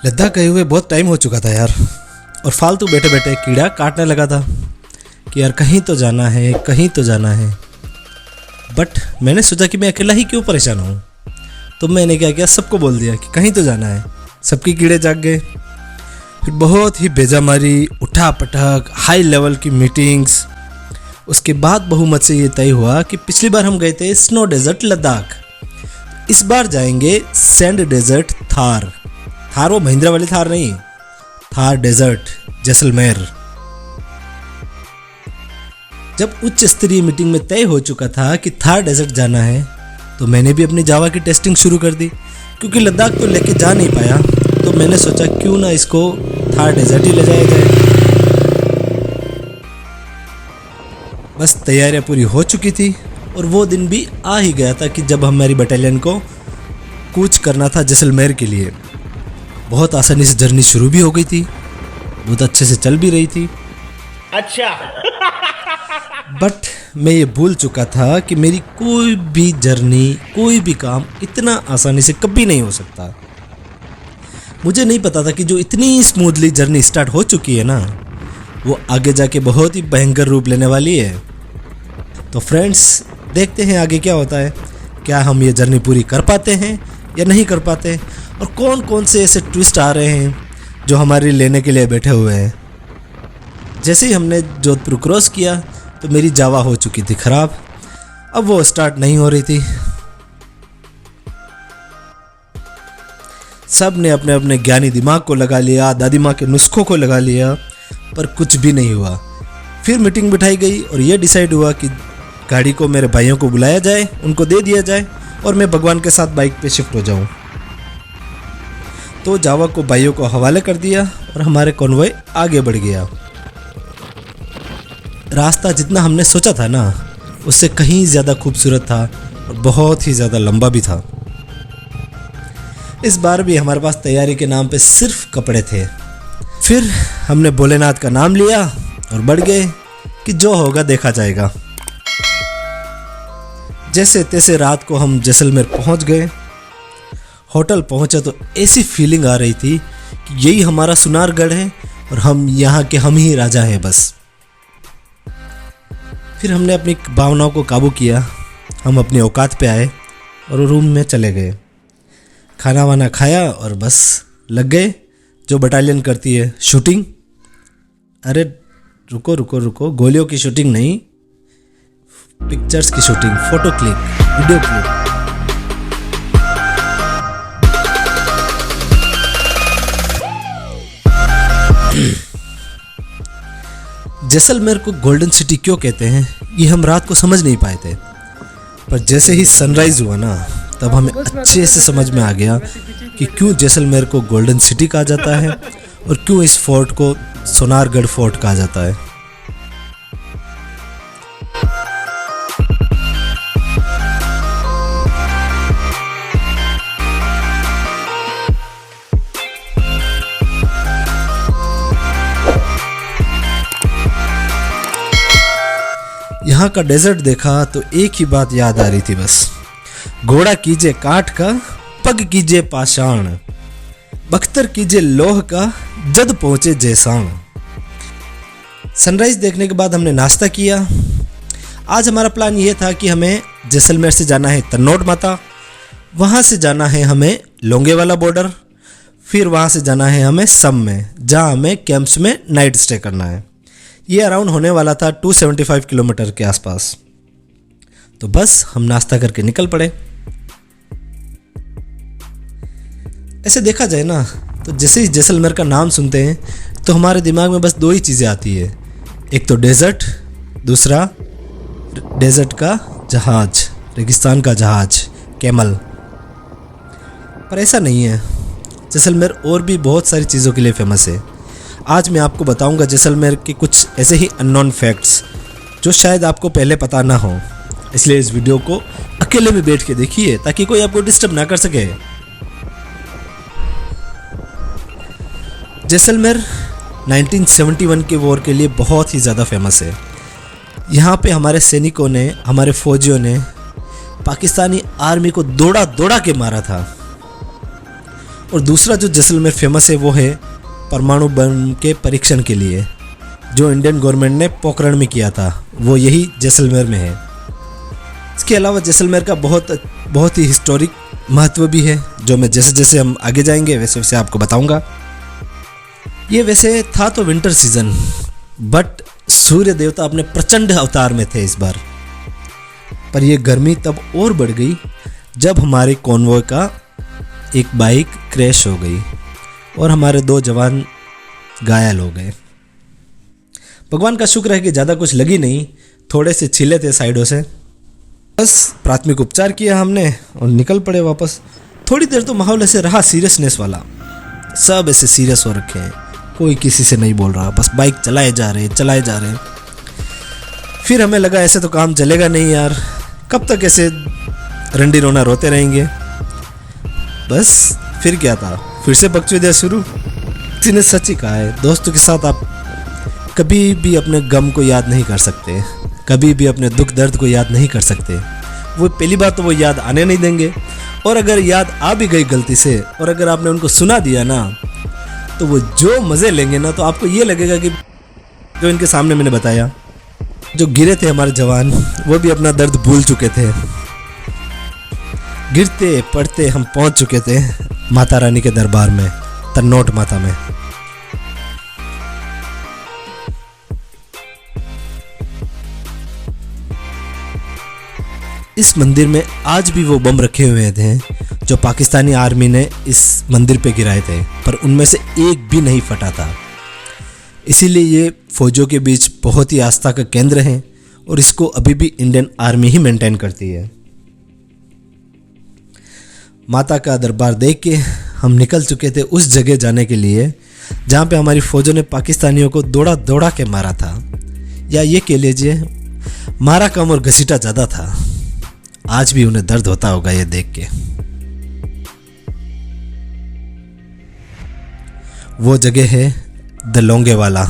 लद्दाख गए हुए बहुत टाइम हो चुका था यार, और फालतू बैठे बैठे कीड़ा काटने लगा था कि यार कहीं तो जाना है, कहीं तो जाना है। बट मैंने सोचा कि मैं अकेला ही क्यों परेशान हूँ, तो मैंने क्या किया, सबको बोल दिया कि कहीं तो जाना है। सबके कीड़े जाग गए। फिर बहुत ही बेजामारी, उठा पटक, हाई लेवल की मीटिंग्स। उसके बाद बहुमत से ये तय हुआ कि पिछली बार हम गए थे स्नो डेजर्ट लद्दाख, इस बार जाएंगे सैंड डेजर्ट थार। थार वो महिंद्रा वाली थार नहीं, थार डेजर्ट जैसलमेर। जब उच्च स्तरीय मीटिंग में तय हो चुका था कि थार डेजर्ट जाना है, तो मैंने भी अपनी जावा की टेस्टिंग शुरू कर दी। क्योंकि लद्दाख तो लेके जा नहीं पाया, तो मैंने सोचा क्यों ना इसको थार डेजर्ट ही ले जाया जाए। बस तैयारियां पूरी हो चुकी थी और वो दिन भी आ ही गया था कि जब हमारी बटालियन को कूच करना था जैसलमेर के लिए। बहुत आसानी से जर्नी शुरू भी हो गई थी, बहुत अच्छे से चल भी रही थी। अच्छा। बट मैं ये भूल चुका था कि मेरी कोई भी जर्नी, कोई भी काम इतना आसानी से कभी नहीं हो सकता। मुझे नहीं पता था कि जो इतनी स्मूथली जर्नी स्टार्ट हो चुकी है ना, वो आगे जाके बहुत ही भयंकर रूप लेने वाली है। तो फ्रेंड्स, देखते हैं आगे क्या होता है। क्या हम ये जर्नी पूरी कर पाते हैं या नहीं कर पाते, और कौन कौन से ऐसे ट्विस्ट आ रहे हैं जो हमारे लेने के लिए बैठे हुए हैं। जैसे ही हमने जोधपुर क्रॉस किया तो मेरी जावा हो चुकी थी ख़राब। अब वो स्टार्ट नहीं हो रही थी। सब ने अपने अपने ज्ञानी दिमाग को लगा लिया, दादी माँ के नुस्खों को लगा लिया, पर कुछ भी नहीं हुआ। फिर मीटिंग बिठाई गई और ये डिसाइड हुआ कि गाड़ी को मेरे भाइयों को बुलाया जाए, उनको दे दिया जाए और मैं भगवान के साथ बाइक पे शिफ्ट हो जाऊं। तो जावा को भाइयों को हवाले कर दिया और हमारे कॉन्वॉय आगे बढ़ गया। रास्ता जितना हमने सोचा था ना, उससे कहीं ज़्यादा खूबसूरत था और बहुत ही ज़्यादा लंबा भी था। इस बार भी हमारे पास तैयारी के नाम पे सिर्फ कपड़े थे। फिर हमने भोलेनाथ का नाम लिया और बढ़ गए कि जो होगा देखा जाएगा। जैसे तैसे रात को हम जैसलमेर पहुंच गए। होटल पहुंचा तो ऐसी फीलिंग आ रही थी कि यही हमारा सुनारगढ़ है और हम यहाँ के हम ही राजा हैं बस। फिर हमने अपनी भावनाओं को काबू किया। हम अपनी औकात पे आए और रूम में चले गए। खाना वाना खाया और बस लग गए जो बटालियन करती है, शूटिंग। अरे रुको रुको रुको, गोलियों की शूटिंग नहीं, पिक्चर्स की shooting, photo click, video click. Jaisalmer को गोल्डन सिटी क्यों कहते हैं, ये हम रात को समझ नहीं पाए थे, पर जैसे ही सनराइज हुआ ना, तब हमें अच्छे से समझ में आ गया कि क्यों जैसलमेर को गोल्डन सिटी कहा जाता है और क्यों इस फोर्ट को सोनारगढ़ फोर्ट कहा जाता है। यहाँ का डेजर्ट देखा तो एक ही बात याद आ रही थी बस, घोड़ा कीजिए काठ का, पग कीजिए पाषाण, बख्तर कीजिए लोह का, जद पहुंचे जैसाण। सनराइज देखने के बाद हमने नाश्ता किया। आज हमारा प्लान ये था कि हमें जैसलमेर से जाना है तन्नोट माता, वहाँ से जाना है हमें लोंगेवाला बॉर्डर, फिर वहाँ से जाना है हमें सम में, जहाँ हमें कैंप्स में नाइट स्टे करना है। ये अराउंड होने वाला था 275 किलोमीटर के आसपास। तो बस हम नाश्ता करके निकल पड़े। ऐसे देखा जाए ना, तो जैसे ही जैसलमेर का नाम सुनते हैं तो हमारे दिमाग में बस दो ही चीज़ें आती है, एक तो डेजर्ट, दूसरा डेजर्ट का जहाज, रेगिस्तान का जहाज, कैमल। पर ऐसा नहीं है। जैसलमेर और भी बहुत सारी चीज़ों के लिए फेमस है। आज मैं आपको बताऊंगा जैसलमेर के कुछ ऐसे ही अननोन फैक्ट्स जो शायद आपको पहले पता ना हो, इसलिए इस वीडियो को अकेले में बैठ के देखिए ताकि कोई आपको डिस्टर्ब ना कर सके। जैसलमेर 1971 के वॉर के लिए बहुत ही ज़्यादा फेमस है। यहाँ पे हमारे सैनिकों ने, हमारे फौजियों ने पाकिस्तानी आर्मी को दौड़ा दौड़ा के मारा था। और दूसरा जो जैसलमेर फेमस है वो है परमाणु बम के परीक्षण के लिए, जो इंडियन गवर्नमेंट ने पोखरण में किया था, वो यही जैसलमेर में है। इसके अलावा जैसलमेर का बहुत ही हिस्टोरिक महत्व भी है, जो मैं जैसे जैसे हम आगे जाएंगे वैसे वैसे आपको बताऊंगा। ये वैसे था तो विंटर सीजन, बट सूर्य देवता अपने प्रचंड अवतार में थे इस बार। पर यह गर्मी तब और बढ़ गई जब हमारे कॉन्वॉय का एक बाइक क्रैश हो गई और हमारे 2 जवान घायल हो गए। भगवान का शुक्र है कि ज़्यादा कुछ लगी नहीं, थोड़े से छिले थे साइडों से। बस प्राथमिक उपचार किया हमने और निकल पड़े वापस। थोड़ी देर तो माहौल ऐसे रहा सीरियसनेस वाला, सब ऐसे सीरियस हो रखे हैं, कोई किसी से नहीं बोल रहा, बस बाइक चलाए जा रहे। फिर हमें लगा ऐसे तो काम चलेगा नहीं यार, कब तक ऐसे रंडी रोना रोते रहेंगे। बस फिर क्या था, फिर से बकचोदिया शुरू। किसी ने सच ही कहा है, दोस्तों के साथ आप कभी भी अपने गम को याद नहीं कर सकते, कभी भी अपने दुख दर्द को याद नहीं कर सकते। वो पहली बार तो वो याद आने नहीं देंगे, और अगर याद आ भी गई गलती से और अगर आपने उनको सुना दिया ना, तो वो जो मज़े लेंगे ना, तो आपको ये लगेगा कि जो इनके सामने मैंने बताया, जो गिरे थे हमारे जवान, वो भी अपना दर्द भूल चुके थे। गिरते पड़ते हम पहुंच चुके थे माता रानी के दरबार में, तन्नोट माता में। इस मंदिर में आज भी वो बम रखे हुए थे जो पाकिस्तानी आर्मी ने इस मंदिर पे गिराए थे, पर उनमें से एक भी नहीं फटा था। इसीलिए ये फौजों के बीच बहुत ही आस्था का केंद्र है और इसको अभी भी इंडियन आर्मी ही मेंटेन करती है। माता का दरबार देख के हम निकल चुके थे उस जगह जाने के लिए जहाँ पे हमारी फौजों ने पाकिस्तानियों को दौड़ा दौड़ा के मारा था, या ये कह लीजिए मारा कम और घसीटा ज़्यादा था। आज भी उन्हें दर्द होता होगा ये देख के। वो जगह है the Longewala.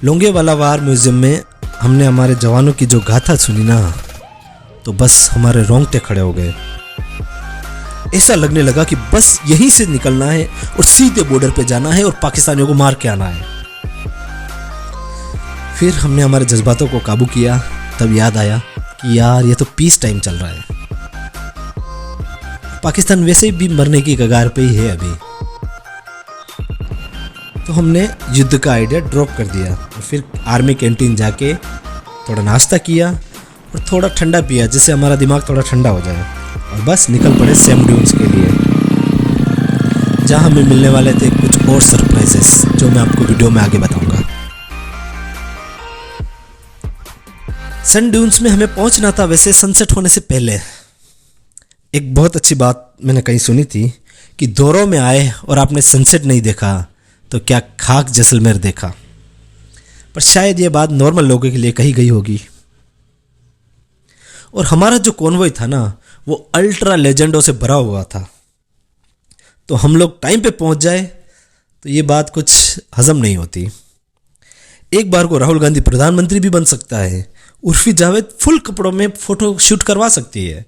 Longewala war museum में हमने हमारे जवानों की जो गाथा सुनी ना, तो बस हमारे रोंगटे खड़े हो गए। ऐसा लगने लगा कि बस यहीं से निकलना है और सीधे बॉर्डर पे जाना है और पाकिस्तानियों को मार के आना है। फिर हमने हमारे जज्बातों को काबू किया। तब याद आया कि यार ये तो पीस टाइम चल रहा है, पाकिस्तान वैसे भी मरने की कगार पे ही है अभी। तो हमने युद्ध का आइडिया ड्रॉप कर दिया और फिर आर्मी कैंटीन जाके थोड़ा नाश्ता किया और थोड़ा ठंडा पिया, जिससे हमारा दिमाग थोड़ा ठंडा हो जाए, और बस निकल पड़े सैम ड्यून्स के लिए, जहाँ हमें मिलने वाले थे कुछ और सरप्राइजेस जो मैं आपको वीडियो में आगे बताऊंगा। सन ड्यून्स में हमें पहुंचना था वैसे सनसेट होने से पहले। एक बहुत अच्छी बात मैंने कहीं सुनी थी कि दौरों में आए और आपने सनसेट नहीं देखा तो क्या खाक जैसलमेर देखा। पर शायद ये बात नॉर्मल लोगों के लिए कही गई होगी। और हमारा जो कॉन्वॉय था ना, वो अल्ट्रा लेजेंडों से भरा हुआ था, तो हम लोग टाइम पे पहुंच जाए तो ये बात कुछ हजम नहीं होती। एक बार को राहुल गांधी प्रधानमंत्री भी बन सकता है, उर्फी जावेद फुल कपड़ों में फोटो शूट करवा सकती है,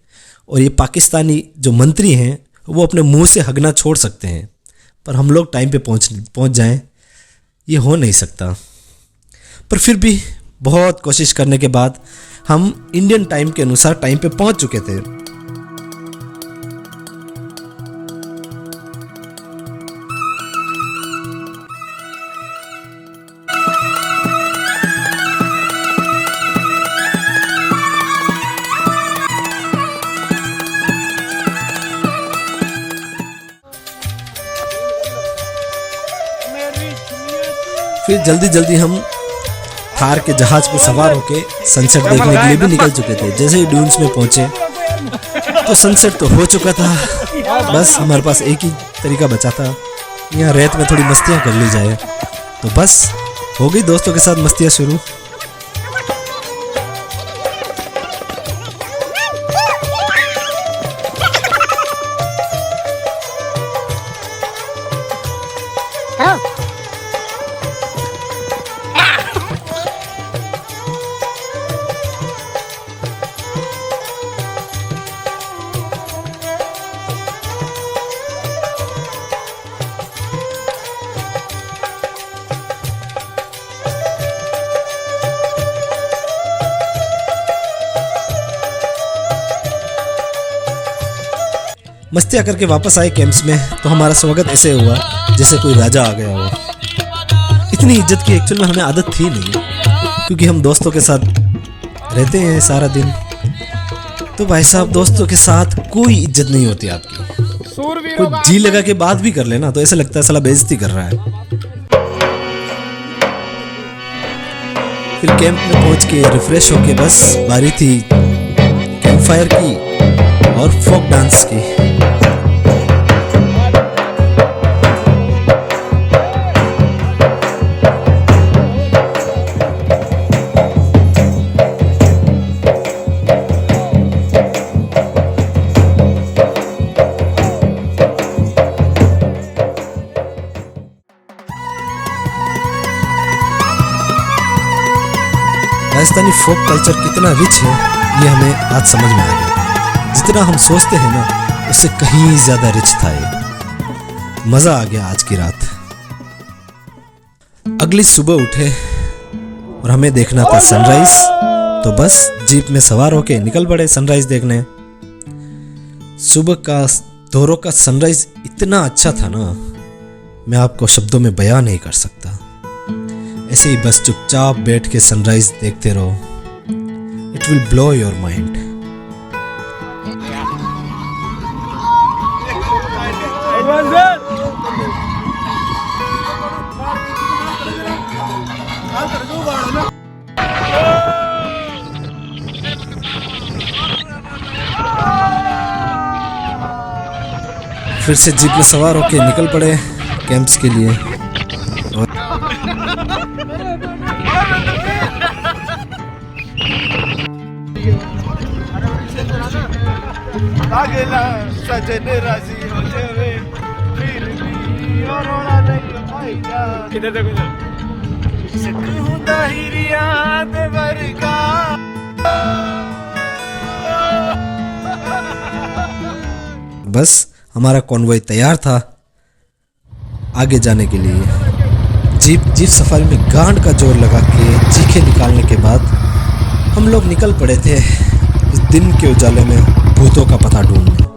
और ये पाकिस्तानी जो मंत्री हैं वो अपने मुंह से हगना छोड़ सकते हैं, पर हम लोग टाइम पे पहुंच जाएं, ये हो नहीं सकता। पर फिर भी बहुत कोशिश करने के बाद हम इंडियन टाइम के अनुसार टाइम पे पहुंच चुके थे। फिर जल्दी जल्दी हम थार के जहाज पर सवार होके सनसेट देखने के लिए भी निकल चुके थे। जैसे ही ड्यून्स में पहुंचे तो सनसेट तो हो चुका था, बस हमारे पास एक ही तरीका बचा था, यहाँ रेत में थोड़ी मस्तियाँ कर ली जाए। तो बस हो गई दोस्तों के साथ मस्तियाँ शुरू। मस्तियाँ करके वापस आए कैंप्स में तो हमारा स्वागत ऐसे हुआ जैसे कोई राजा आ गया हो। इतनी इज्जत की एक्चुअल में हमें आदत थी नहीं, क्योंकि हम दोस्तों के साथ रहते हैं सारा दिन। तो भाई साहब, दोस्तों के साथ कोई इज्जत नहीं होती आपकी। कोई जी लगा के बात भी कर लेना तो ऐसा लगता है साला बेइज्जती कर रहा है। फिर कैंप में पहुंच के रिफ्रेश होके बस बारी थी कैंप फायर की और फोक डांस की। राजस्थानी फोक कल्चर कितना रिच है ये हमें आज समझ में आ गया। जितना हम सोचते हैं ना उससे कहीं ज़्यादा रिच था ये। मज़ा आ गया आज की रात। अगली सुबह उठे और हमें देखना था सनराइज, तो बस जीप में सवार होके निकल पड़े सनराइज देखने। सुबह का दोरों का सनराइज इतना अच्छा था ना, मैं आपको शब्दों में बयां नहीं कर सकता। ऐसे ही बस चुपचाप बैठ के सनराइज देखते रहो। It will blow your mind. फिर से जीप में सवार होके निकल पड़े कैंप्स के लिए। सजन राजी हो जावे फिर भी और रोना नहीं। इधर देखो सिख हुंदा हिरिया दे वर्गा। बस हमारा कॉन्वॉय तैयार था आगे जाने के लिए। जीप सफारी में गांड का जोर लगा के चीखे निकालने के बाद हम लोग निकल पड़े थे इस दिन के उजाले में भूतों का पता ढूंढने,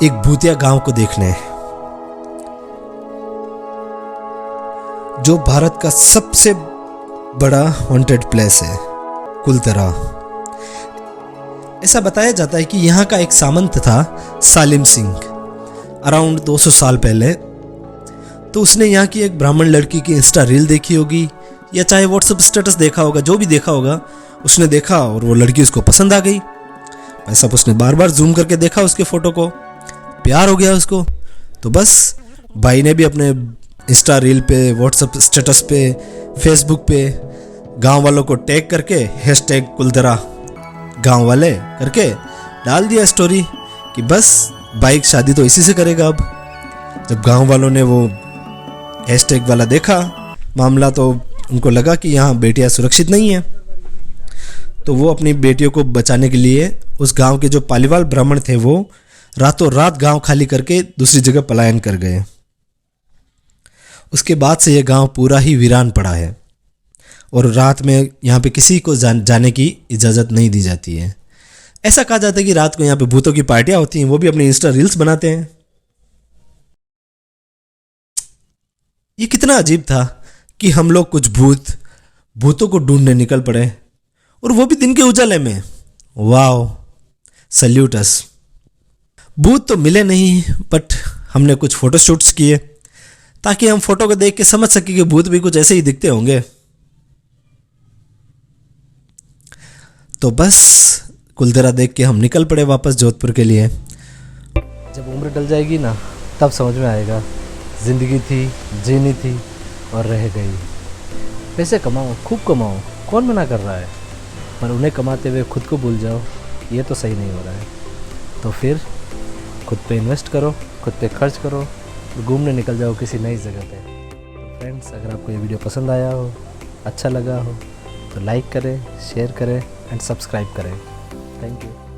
एक भूतिया गांव को देखने जो भारत का सबसे बड़ा हॉन्टेड प्लेस है, कुलतरा। ऐसा बताया जाता है कि यहाँ का एक सामंत था सालिम सिंह, अराउंड 200 साल पहले। तो उसने यहाँ की एक ब्राह्मण लड़की की इंस्टा रील देखी होगी या चाहे व्हाट्सएप स्टेटस देखा होगा, जो भी देखा होगा उसने देखा और वो लड़की उसको पसंद आ गई। ऐसा उसने बार बार जूम करके देखा उसके फोटो को, प्यार हो गया उसको। तो बस भाई ने भी अपने इंस्टा रील पे, व्हाट्सएप स्टेटस पे, फेसबुक पे गांव वालों को टैग करके हैशटैग कुलतरा गांव वाले करके डाल दिया स्टोरी कि बस बाइक शादी तो इसी से करेगा। अब जब गांव वालों ने वो हैशटैग वाला देखा मामला तो उनको लगा कि यहाँ बेटियाँ सुरक्षित नहीं है। तो वो अपनी बेटियों को बचाने के लिए उस गांव के जो पालीवाल ब्राह्मण थे वो रातों रात गांव खाली करके दूसरी जगह पलायन कर गए। उसके बाद से ये गांव पूरा ही वीरान पड़ा है और रात में यहाँ पे किसी को जाने की इजाज़त नहीं दी जाती है। ऐसा कहा जाता है कि रात को यहाँ पे भूतों की पार्टियां होती हैं, वो भी अपनी इंस्टा रील्स बनाते हैं। ये कितना अजीब था कि हम लोग कुछ भूतों को ढूंढने निकल पड़े और वो भी दिन के उजाले में। वाओ, सल्यूट अस। भूत तो मिले नहीं, बट हमने कुछ फोटो शूट्स किए ताकि हम फोटो को देख के समझ सके कि भूत भी कुछ ऐसे ही दिखते होंगे। तो बस कुलतरा देख के हम निकल पड़े वापस जोधपुर के लिए। जब उम्र डल जाएगी ना तब समझ में आएगा जिंदगी थी, जीनी थी और रह गई। पैसे कमाओ, खूब कमाओ, कौन मना कर रहा है, पर उन्हें कमाते हुए खुद को भूल जाओ, ये तो सही नहीं हो रहा है। तो फिर खुद पे इन्वेस्ट करो, खुद पे खर्च करो और घूमने निकल जाओ किसी नई जगह पे। तो फ्रेंड्स, अगर आपको ये वीडियो पसंद आया हो, अच्छा लगा हो तो लाइक करें, शेयर करें एंड सब्सक्राइब करें। Thank you.